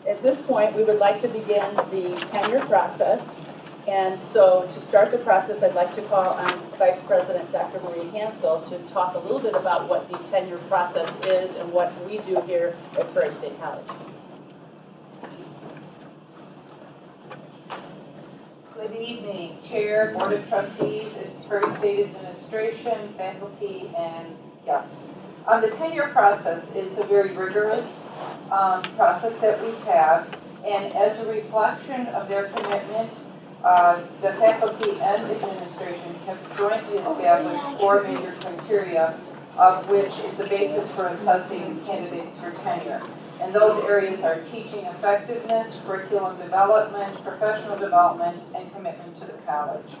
At this point, we would like to begin the tenure process. And so to start the process, I'd like to call on Vice President Dr. Marie Hansel to talk a little bit about what the tenure process is and what we do here at Prairie State College. Good evening, Chair, Board of Trustees, Prairie State Administration, faculty, and guests. The tenure process is a very rigorous process that we have, and as a reflection of their commitment, the faculty and administration have jointly established 4 major criteria, of which is the basis for assessing candidates for tenure. And those areas are teaching effectiveness, curriculum development, professional development, and commitment to the college.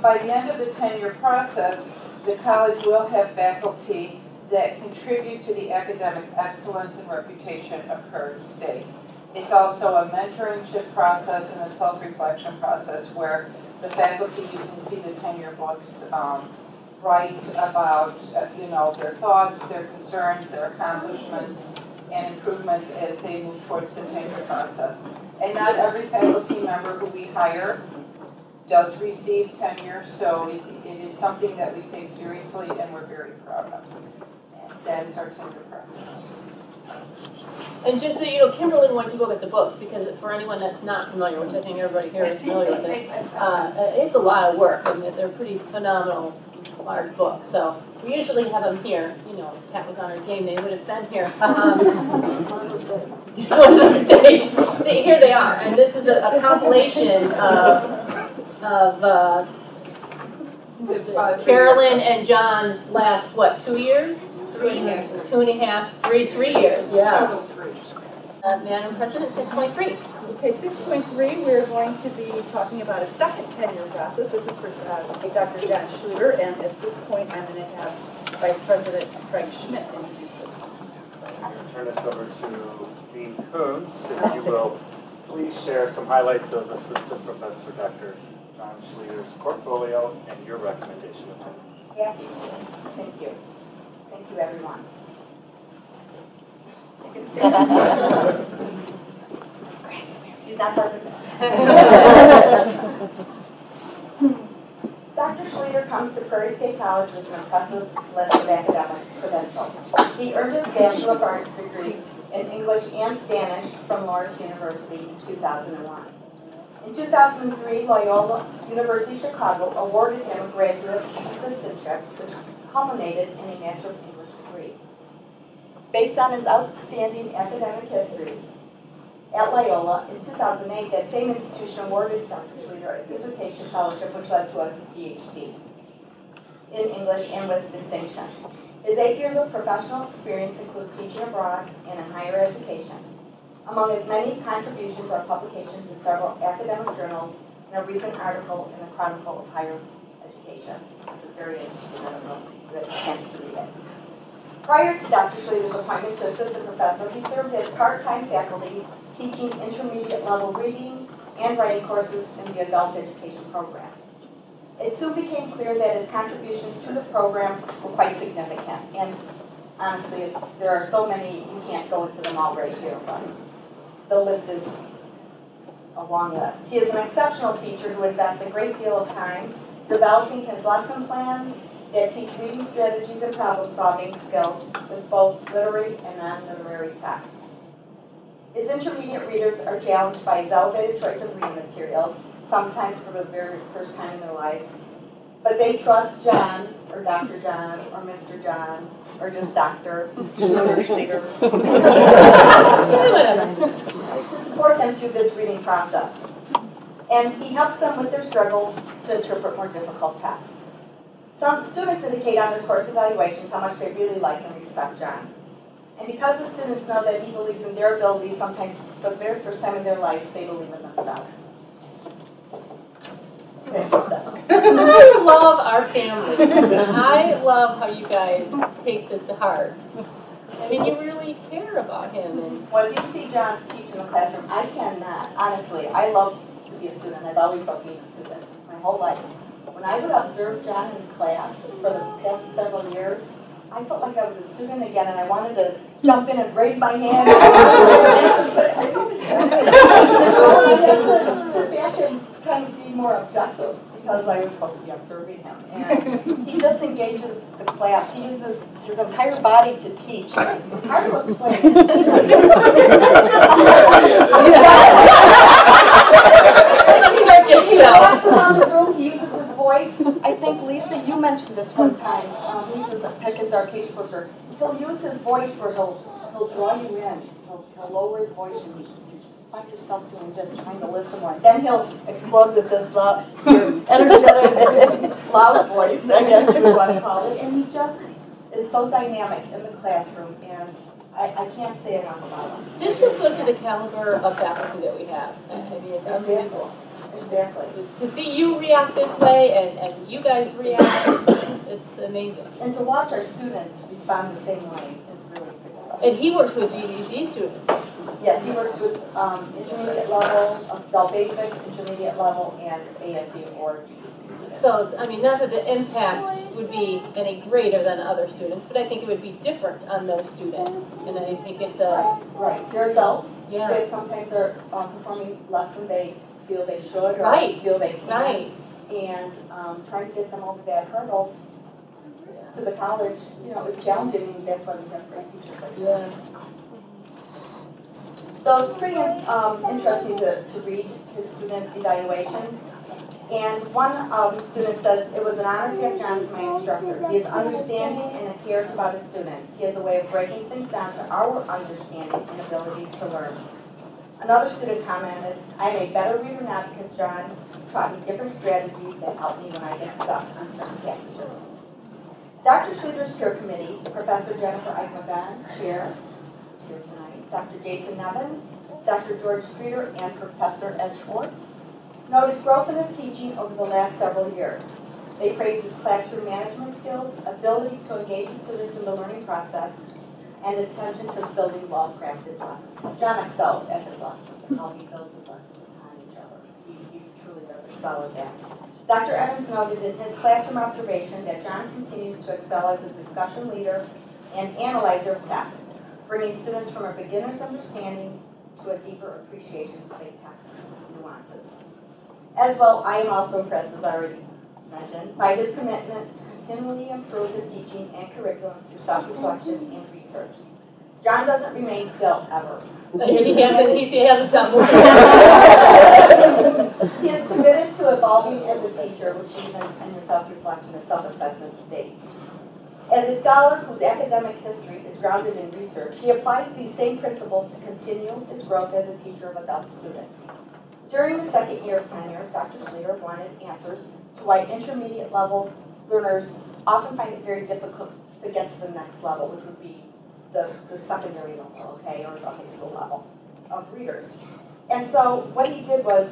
By the end of the tenure process, the college will have faculty that contribute to the academic excellence and reputation of Prairie State. It's also a mentorship process and a self-reflection process where the faculty, you can see the tenure books, write about their thoughts, their concerns, their accomplishments, and improvements as they move towards the tenure process. And not every faculty member who we hire does receive tenure, so it is something that we take seriously and we're very proud of. And that is our tenure process. And just so you know, Kimberly wanted to go get the books because for anyone that's not familiar, which I think everybody here is familiar with it, it's a lot of work and they're pretty phenomenal, large books. So we usually have them here. You know, if Pat was on her game, they would have been here. One of those days. See, here they are, and this is a compilation of Carolyn and John's last 2 years? 3.5. 2.5, 3 years. Yeah. Madam President, 6.3. Okay, 6.3, we're going to be talking about a second tenure process. This is for Dr. John Schlueter, and at this point, I'm going to have Vice President Frank Schmidt introduce us. I'm going to turn this over to Dean Koontz, if you will please share some highlights of Assistant Professor Dr. John Schlueter's portfolio and your recommendation of him. Yeah, thank you. Thank you, everyone. He's not perfect. Dr. Schlueter comes to Prairie State College with an impressive list of academic credentials. He earned his Bachelor of Arts degree in English and Spanish from Loras University in 2001. In 2003, Loyola University Chicago awarded him a graduate assistantship, which culminated in a Master of English degree. Based on his outstanding academic history at Loyola, in 2008, that same institution awarded Dr. Schlueter a dissertation fellowship, which led to a PhD in English and with distinction. His 8 years of professional experience include teaching abroad and in higher education. Among his many contributions are publications in several academic journals and a recent article in the Chronicle of Higher Education. It's very interesting. I don't know if you get a chance to read it. Prior to Dr. Schlueter's appointment to assistant professor, he served as part-time faculty teaching intermediate level reading and writing courses in the adult education program. It soon became clear that his contributions to the program were quite significant. And honestly, there are so many, you can't go into them all right here, but the list is a long list. He is an exceptional teacher who invests a great deal of time developing his lesson plans that teach reading strategies and problem-solving skills with both literary and non-literary text. His intermediate readers are challenged by his elevated choice of reading materials, sometimes for the very first time in their lives. But they trust John, or Dr. John, or Mr. John, or just Dr. Schlueter to support them through this reading process. And he helps them with their struggles to interpret more difficult texts. Some students indicate on their course evaluations how much they really like and respect John. And because the students know that he believes in their abilities, sometimes for the very first time in their life, they believe in themselves. I love our family. I love how you guys take this to heart. I mean, you really care about him. And when you see John teach in the classroom, I cannot. Honestly, I love to be a student. I've always loved being a student my whole life. When I would observe John in class for the past several years, I felt like I was a student again, and I wanted to jump in and raise my hand. I had to sit back and kind of be more objective because I was supposed to be observing him. And he just engages the class. He uses his entire body to teach. It's hard to explain. He walks around the room, he uses his voice. I think, Lisa, you mentioned this one time. Lisa's Pickens, our caseworker. He'll use his voice where he'll draw you in. He'll lower his voice and you find yourself doing this, trying to listen more. Then he'll explode with this loud, energetic, loud voice, I guess you would want to call it. And he just is so dynamic in the classroom, and I can't say enough about him. This just goes to the caliber of faculty that we have. I mean, it's unbelievable. Exactly. To see you react this way and you guys react, it's amazing. And to watch our students respond the same way is really pretty stuff. And he works with GED students. Yes, he works with intermediate level, adult basic, intermediate level, and ASE or GED. So, I mean, not that the impact would be any greater than other students, but I think it would be different on those students. And I think it's a... Right, they're adults. Yeah. They sometimes are performing less than they feel they should or Right. feel they can. Right. And trying to get them over that hurdle to the college, is challenging, and that's why we have great teachers like that. Yeah. So it's pretty interesting to read his students' evaluations. And one student says, it was an honor to have John as my instructor. He is understanding and cares about his students. He has a way of breaking things down to our understanding and abilities to learn. Another student commented, I am a better reader now because John taught me different strategies that help me when I get stuck on certain passages. Dr. Schlueter's Peer Committee, Professor Jennifer Eichmann, Chair, is here tonight, Dr. Jason Nevins, Dr. George Streeter, and Professor Ed Schwartz, noted growth in his teaching over the last several years. They praised his classroom management skills, ability to engage the students in the learning process, and attention to building well-crafted lessons. John excels at his lessons and how he builds his lessons upon each other. He truly does excel at that. Dr. Evans noted in his classroom observation that John continues to excel as a discussion leader and analyzer of text, bringing students from a beginner's understanding to a deeper appreciation of a text's nuances. As well, I am also impressed, as I already mentioned, by his commitment to continually improve his teaching and curriculum through self-reflection and research. John doesn't remain still, ever. He hasn't stopped moving. He is committed to evolving as a teacher, which even in the self-reflection and self-assessment states. As a scholar whose academic history is grounded in research, he applies these same principles to continue his growth as a teacher of adult students. During the second year of tenure, Dr. Schlueter wanted answers to why intermediate level learners often find it very difficult to get to the next level, which would be the secondary level, okay, or the high school level of readers. And so what he did was,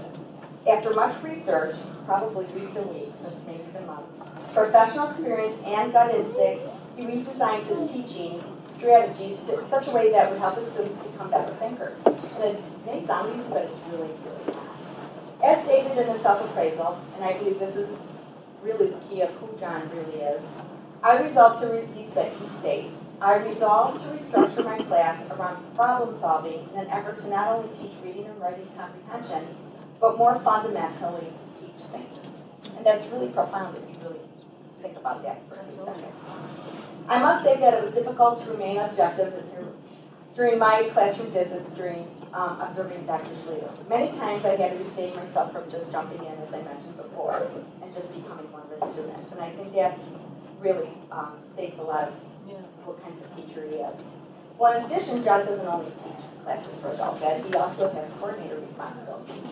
after much research, probably weeks and weeks, maybe even months, professional experience and gut instinct, he redesigned his teaching strategies in such a way that would help his students become better thinkers. And it may sound easy, but it's really, really not. As stated in the self-appraisal, and I believe this is really the key of who John really is, I resolved to, he states, I resolved to restructure my class around problem solving in an effort to not only teach reading and writing comprehension, but more fundamentally to teach thinking. And that's really profound if you really think about that for a few seconds. I must say that it was difficult to remain objective during my classroom visits during observing Dr. Schlueter. Many times I had to restrain myself from just jumping in, as I mentioned before, and just becoming one of his students. And I think that's really states a lot of what kind of teacher he is. Well, in addition, John doesn't only teach classes for adult ed, he also has coordinator responsibilities.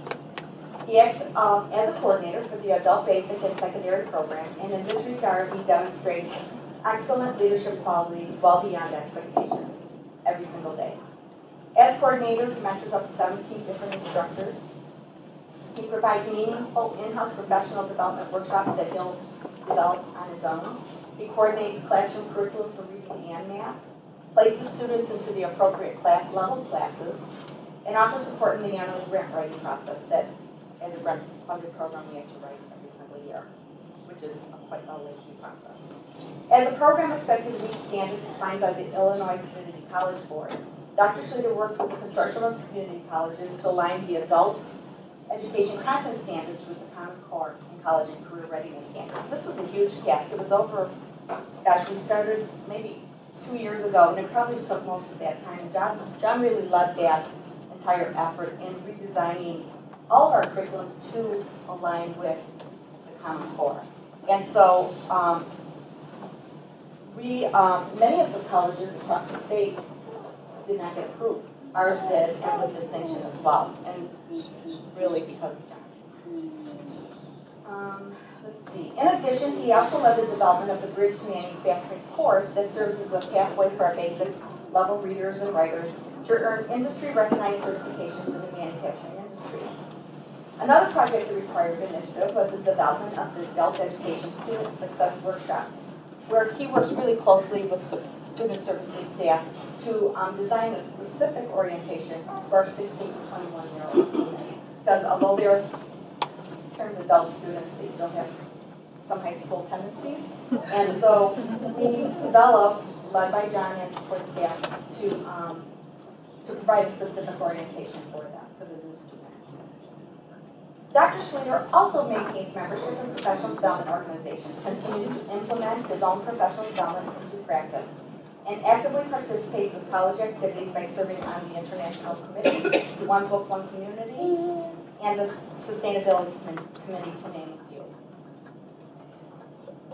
He acts as a coordinator for the adult basic and secondary program, and in this regard, he demonstrates excellent leadership qualities well beyond expectations every single day. As coordinator, he mentors up to 17 different instructors. He provides meaningful in-house professional development workshops that he'll develop on his own. He coordinates classroom curriculum for reading and math, places students into the appropriate level classes, and offers support in the annual grant writing process that, as a grant-funded program, we have to write every single year, which is quite a lengthy process. As a program expected to meet standards defined by the Illinois Community College Board, Dr. Schlueter worked with the consortium of community colleges to align the adult education content standards with the Common Core and college and career readiness standards. This was a huge task. It was over, gosh, we started maybe 2 years ago, and it probably took most of that time. And John really led that entire effort in redesigning all of our curriculum to align with the Common Core. And so many of the colleges across the state did not get approved. Ours did, and with distinction as well, and really because of John. Let's see. In addition, he also led the development of the Bridge to Manufacturing course that serves as a pathway for our basic level readers and writers to earn industry-recognized certifications in the manufacturing industry. Another project-required initiative was the development of the Adult Education Student Success Workshop, where he works really closely with student services staff to design a specific orientation for our 16 to 21-year-old students. Because although they're termed adult students, they still have some high school tendencies. And so we developed, led by John and support staff, to provide a specific orientation for them, for the new students. Dr. Schlueter also maintains membership in professional development organizations, continues to implement his own professional development into practice, and actively participates with college activities by serving on the international committee, One Book, One Community, and the Sustainability Committee, to name a few.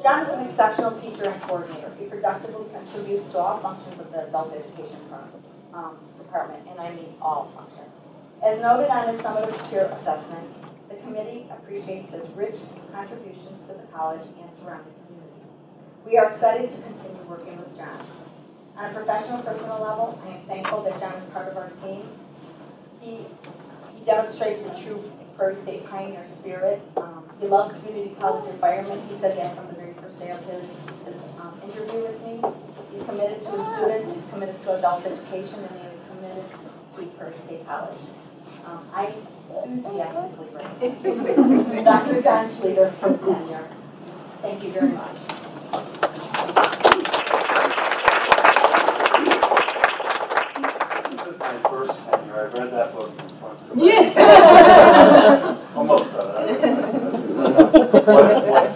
John is an exceptional teacher and coordinator. He productively contributes to all functions of the adult education department, and I mean all functions. As noted on his summative peer assessment, the committee appreciates his rich contributions to the college and surrounding community. We are excited to continue working with John. On a professional, personal level, I am thankful that John is part of our team. He demonstrates a true Prairie State pioneer spirit. He loves community college environment. He said that from the very first day of his interview with me. He's committed to his students, he's committed to adult education, and he is committed to Prairie State College. I enthusiastically recommend Dr. John Schlueter from Tenure. Thank you very much. This is my first tenure. I've read that book in front of Yeah. almost of it. What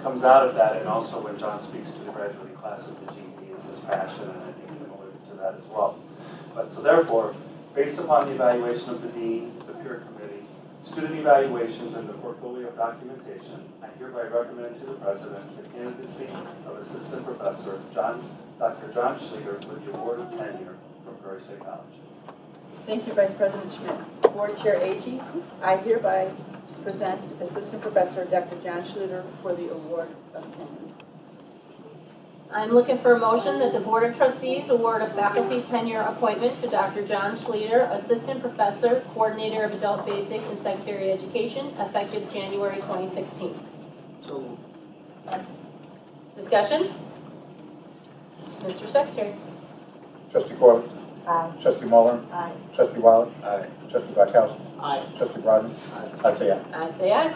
comes out of that, and also when John speaks to the graduating class of the GD, is this passion, and I think you can allude to that as well. But so therefore, based upon the evaluation of the dean, the peer committee, student evaluations, and the portfolio of documentation, I hereby recommend to the president the candidacy of Assistant Professor Dr. John Schlueter for the award of tenure from Prairie State College. Thank you, Vice President Schmidt. Board Chair Agee, I hereby present Assistant Professor Dr. John Schlueter for the award of tenure. I'm looking for a motion that the Board of Trustees award a faculty tenure appointment to Dr. John Schlueter, Assistant Professor, Coordinator of Adult Basic and Secondary Education, effective January 2016. So, Discussion? Mr. Secretary. Trustee Corley. Aye. Trustee Muller. Aye. Trustee Wiley. aye. Trustee Blackhouse. Aye. Trustee Rodman. I say aye. I say aye.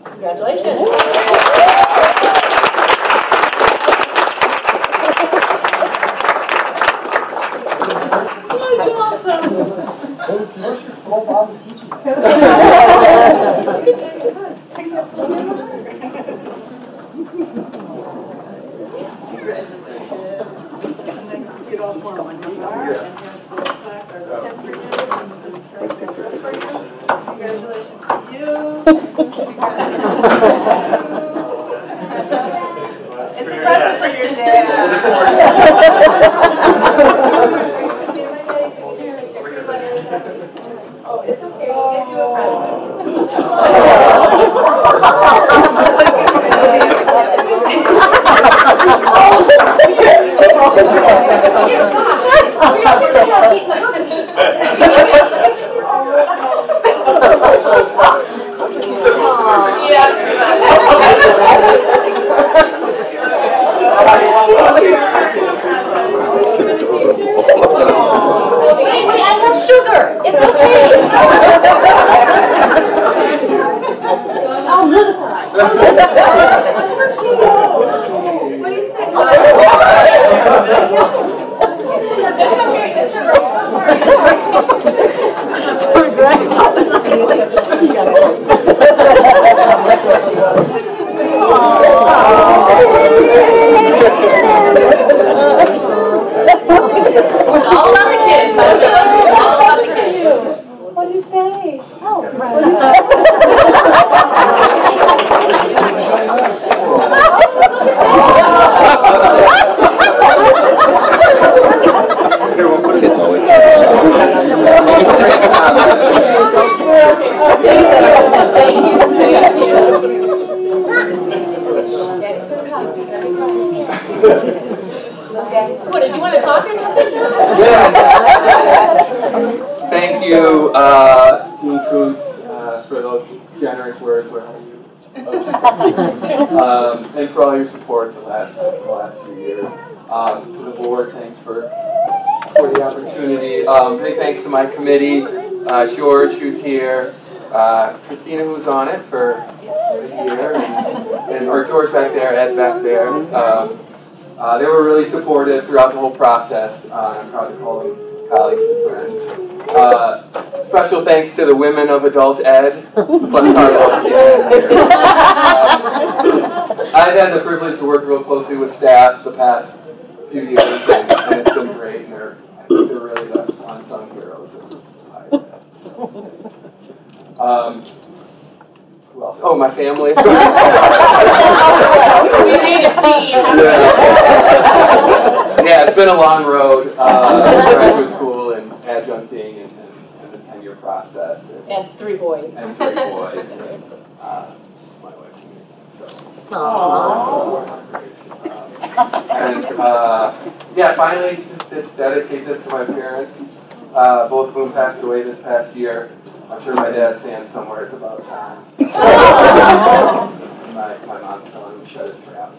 Congratulations. What's your full body teaching? Congratulations to you. It's a present for your dad. Oh, it's okay. We'll get you a I have sugar. It's okay. Oh, no, it's not. What do you say? It's okay. It's okay. What, did you want to talk or something, John? Thank you, Dean Coos, for those generous words. Where are you? And for all your support the last few years. To the board, thanks for the opportunity. Big thanks to my committee, George, who's here, Christina, who's on it for a year, or George back there, Ed back there. They were really supportive throughout the whole process. I'm proud to call them colleagues and friends. Special thanks to the women of adult ed, plus Carlos. I've had the privilege to work real closely with staff the past few years, and it's been great, and I think they're really the unsung heroes. Who else? Oh, my family. We made a scene. Yeah, it's been a long road. Graduate school and adjuncting and the tenure process. And 3 boys. And 3 boys. My wife's amazing. Yeah, finally, to dedicate this to my parents, both of whom passed away this past year. I'm sure my dad's saying somewhere it's about time. My mom's telling him to shut his trap.